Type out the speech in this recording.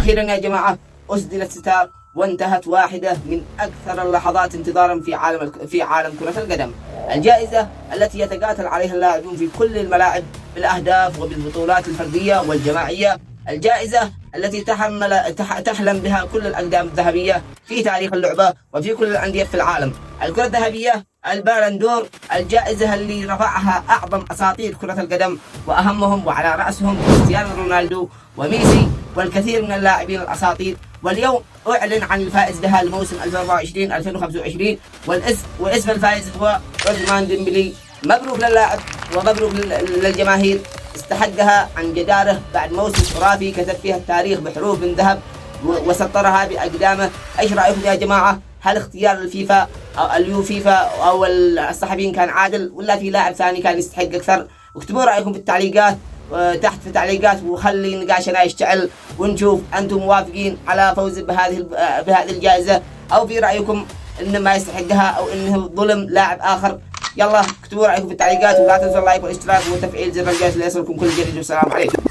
وأخيرا يا جماعة أسدل الستار وانتهت واحدة من أكثر اللحظات انتظارا في عالم كرة القدم، الجائزة التي يتقاتل عليها اللاعبون في كل الملاعب بالأهداف وبالبطولات الفردية والجماعية، الجائزة التي تحلم بها كل الأقدام الذهبية في تاريخ اللعبة وفي كل الأندية في العالم، الكرة الذهبية، البالندور، الجائزة اللي رفعها أعظم أساطير كرة القدم وأهمهم وعلى رأسهم كريستيانو رونالدو وميسي والكثير من اللاعبين الأساطير. واليوم أعلن عن الفائز بها الموسم 2024-2025 واسم الفائز هو عثمان ديمبلي. مبروك للاعب ومبروك للجماهير، استحقها عن جدارة بعد موسم خرافي كتب فيها التاريخ بحروف من ذهب وسطرها بأقدامه. ايش رأيكم يا جماعة؟ هل اختيار الفيفا أو اليوفيفا أو الصحفيين كان عادل ولا في لاعب ثاني كان يستحق أكثر؟ اكتبوا رأيكم في التعليقات تحت في التعليقات وخلي نقاشنا يشتعل ونشوف أنتم موافقين على فوز بهذه الجائزة أو في رأيكم إنه ما يستحقها أو إنه ظلم لاعب آخر. يلا اكتبوا رأيكم في التعليقات ولا تنسوا اللايك والاشتراك وتفعيل زر الجرس ليصلكم كل جديد والسلام عليكم.